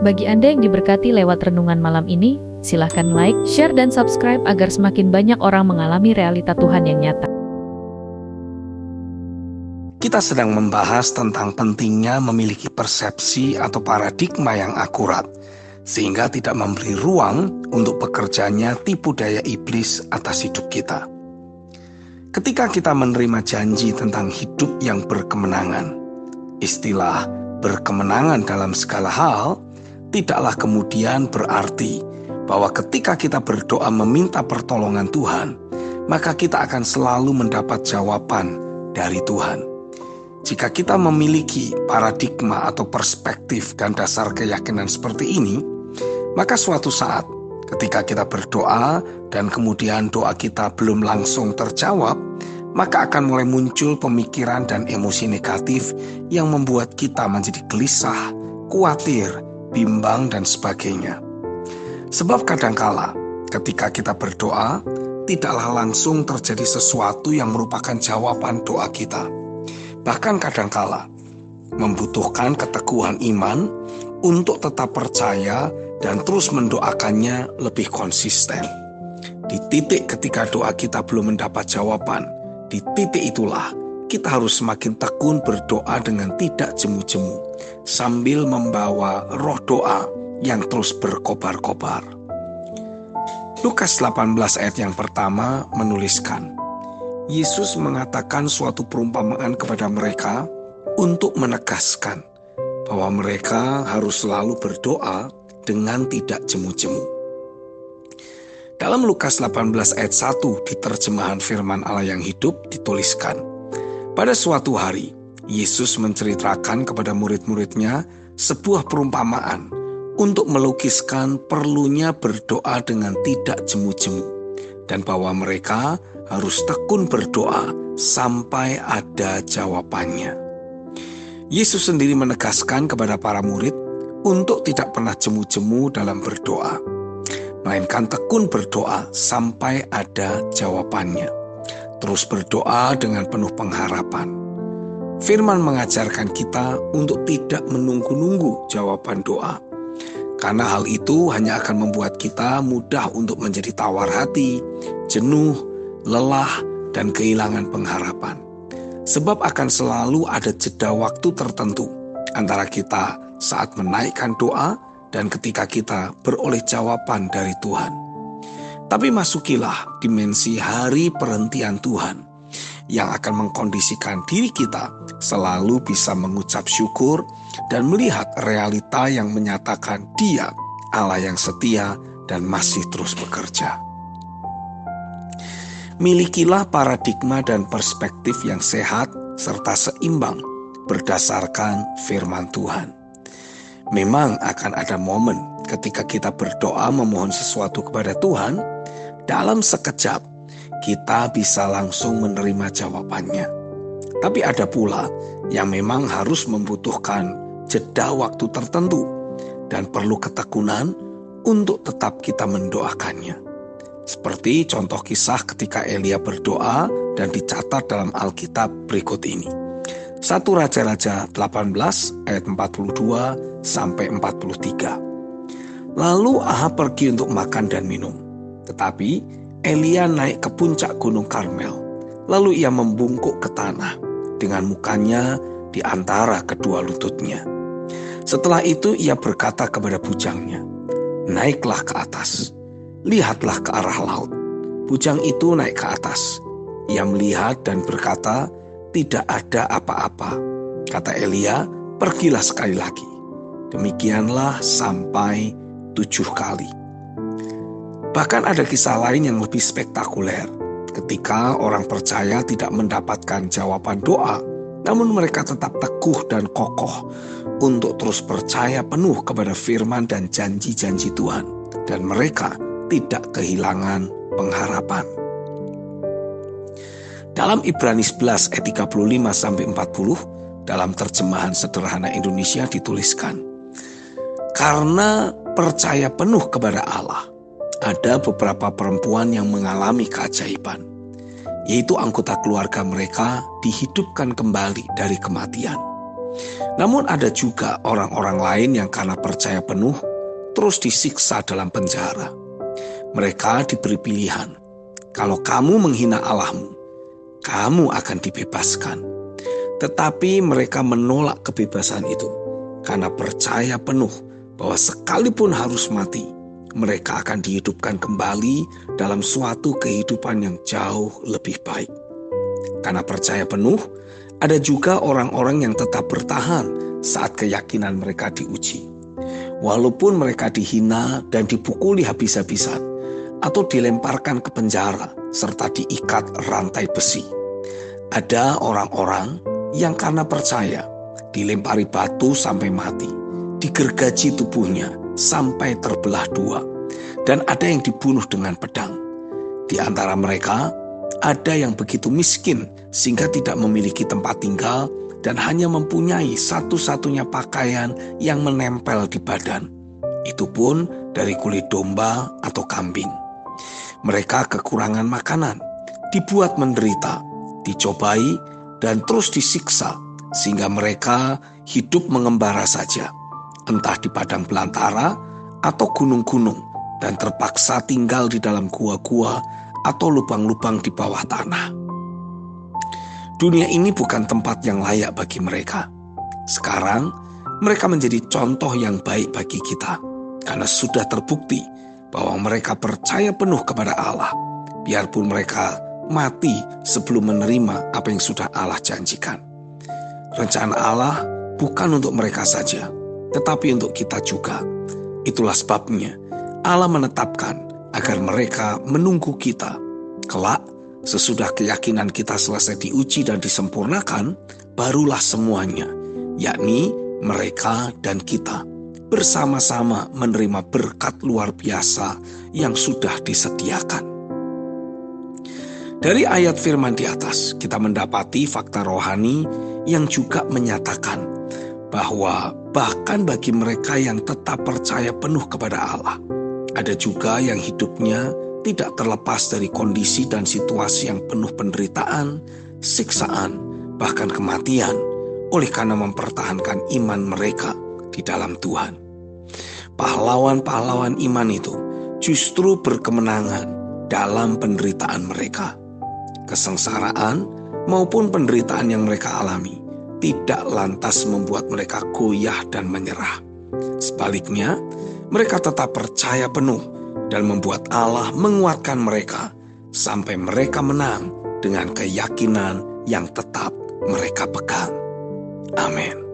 Bagi Anda yang diberkati lewat renungan malam ini, silahkan like, share, dan subscribe agar semakin banyak orang mengalami realita Tuhan yang nyata. Kita sedang membahas tentang pentingnya memiliki persepsi atau paradigma yang akurat, sehingga tidak memberi ruang untuk bekerjanya tipu daya iblis atas hidup kita. Ketika kita menerima janji tentang hidup yang berkemenangan, istilah berkemenangan dalam segala hal tidaklah kemudian berarti bahwa ketika kita berdoa meminta pertolongan Tuhan, maka kita akan selalu mendapat jawaban dari Tuhan. Jika kita memiliki paradigma atau perspektif dan dasar keyakinan seperti ini, maka suatu saat ketika kita berdoa dan kemudian doa kita belum langsung terjawab, maka akan mulai muncul pemikiran dan emosi negatif yang membuat kita menjadi gelisah, khawatir, bimbang, dan sebagainya. Sebab kadangkala ketika kita berdoa, tidaklah langsung terjadi sesuatu yang merupakan jawaban doa kita. Bahkan kadangkala membutuhkan keteguhan iman untuk tetap percaya dan terus mendoakannya lebih konsisten. Di titik ketika doa kita belum mendapat jawaban, di titik itulah kita harus semakin tekun berdoa dengan tidak jemu-jemu, sambil membawa roh doa yang terus berkobar-kobar. Lukas 18 ayat yang pertama menuliskan, Yesus mengatakan suatu perumpamaan kepada mereka untuk menegaskan bahwa mereka harus selalu berdoa dengan tidak jemu-jemu. Dalam Lukas 18 ayat 1 di terjemahan firman Allah yang hidup dituliskan, pada suatu hari Yesus menceritakan kepada murid-muridnya sebuah perumpamaan untuk melukiskan perlunya berdoa dengan tidak jemu-jemu dan bahwa mereka harus tekun berdoa sampai ada jawabannya. Yesus sendiri menegaskan kepada para murid untuk tidak pernah jemu-jemu dalam berdoa, melainkan tekun berdoa sampai ada jawabannya. Terus berdoa dengan penuh pengharapan. Firman mengajarkan kita untuk tidak menunggu-nunggu jawaban doa, karena hal itu hanya akan membuat kita mudah untuk menjadi tawar hati, jenuh, lelah, dan kehilangan pengharapan. Sebab akan selalu ada jeda waktu tertentu antara kita saat menaikkan doa dan ketika kita beroleh jawaban dari Tuhan. Tapi masukilah dimensi hari perhentian Tuhan yang akan mengkondisikan diri kita selalu bisa mengucap syukur dan melihat realita yang menyatakan Dia Allah yang setia dan masih terus bekerja. Milikilah paradigma dan perspektif yang sehat serta seimbang berdasarkan firman Tuhan. Memang akan ada momen ketika kita berdoa memohon sesuatu kepada Tuhan, dalam sekejap kita bisa langsung menerima jawabannya. Tapi ada pula yang memang harus membutuhkan jeda waktu tertentu dan perlu ketekunan untuk tetap kita mendoakannya. Seperti contoh kisah ketika Elia berdoa dan dicatat dalam Alkitab berikut ini. 1 Raja-Raja 18 ayat 42 sampai 43. Lalu Ahab pergi untuk makan dan minum. Tetapi Elia naik ke puncak gunung Karmel. Lalu ia membungkuk ke tanah dengan mukanya di antara kedua lututnya. Setelah itu ia berkata kepada bujangnya, "Naiklah ke atas. Lihatlah ke arah laut." Bujang itu naik ke atas. Ia melihat dan berkata, "Tidak ada apa-apa." Kata Elia, "Pergilah sekali lagi." Demikianlah sampai 7 kali. Bahkan ada kisah lain yang lebih spektakuler. Ketika orang percaya tidak mendapatkan jawaban doa, namun mereka tetap teguh dan kokoh untuk terus percaya penuh kepada firman dan janji-janji Tuhan. Dan mereka tidak kehilangan pengharapan. Dalam Ibrani 11 ayat 35-40 dalam terjemahan sederhana Indonesia dituliskan, karena percaya penuh kepada Allah, ada beberapa perempuan yang mengalami keajaiban, yaitu anggota keluarga mereka dihidupkan kembali dari kematian. Namun ada juga orang-orang lain yang karena percaya penuh terus disiksa dalam penjara. Mereka diberi pilihan. Kalau kamu menghina Allahmu, kamu akan dibebaskan. Tetapi mereka menolak kebebasan itu karena percaya penuh bahwa sekalipun harus mati, mereka akan dihidupkan kembali dalam suatu kehidupan yang jauh lebih baik. Karena percaya penuh, ada juga orang-orang yang tetap bertahan saat keyakinan mereka diuji. Walaupun mereka dihina dan dipukuli habis-habisan, atau dilemparkan ke penjara serta diikat rantai besi. Ada orang-orang yang karena percaya dilempari batu sampai mati, digergaji tubuhnya sampai terbelah dua, dan ada yang dibunuh dengan pedang. Di antara mereka ada yang begitu miskin sehingga tidak memiliki tempat tinggal dan hanya mempunyai satu-satunya pakaian yang menempel di badan. Itu pun dari kulit domba atau kambing. Mereka kekurangan makanan, dibuat menderita, dicobai, dan terus disiksa, sehingga mereka hidup mengembara saja, entah di padang belantara atau gunung-gunung, dan terpaksa tinggal di dalam gua-gua atau lubang-lubang di bawah tanah. Dunia ini bukan tempat yang layak bagi mereka. Sekarang, mereka menjadi contoh yang baik bagi kita, karena sudah terbukti bahwa mereka percaya penuh kepada Allah, biarpun mereka mati sebelum menerima apa yang sudah Allah janjikan. Rencana Allah bukan untuk mereka saja, tetapi untuk kita juga. Itulah sebabnya Allah menetapkan agar mereka menunggu kita. Kelak, sesudah keyakinan kita selesai diuji dan disempurnakan, barulah semuanya, yakni mereka dan kita, bersama-sama menerima berkat luar biasa yang sudah disediakan. Dari ayat firman di atas, kita mendapati fakta rohani yang juga menyatakan bahwa bahkan bagi mereka yang tetap percaya penuh kepada Allah, ada juga yang hidupnya tidak terlepas dari kondisi dan situasi yang penuh penderitaan, siksaan, bahkan kematian, oleh karena mempertahankan iman mereka di dalam Tuhan. Pahlawan-pahlawan iman itu justru berkemenangan dalam penderitaan mereka. Kesengsaraan maupun penderitaan yang mereka alami tidak lantas membuat mereka goyah dan menyerah. Sebaliknya, mereka tetap percaya penuh dan membuat Allah menguatkan mereka sampai mereka menang dengan keyakinan yang tetap mereka pegang. Amin.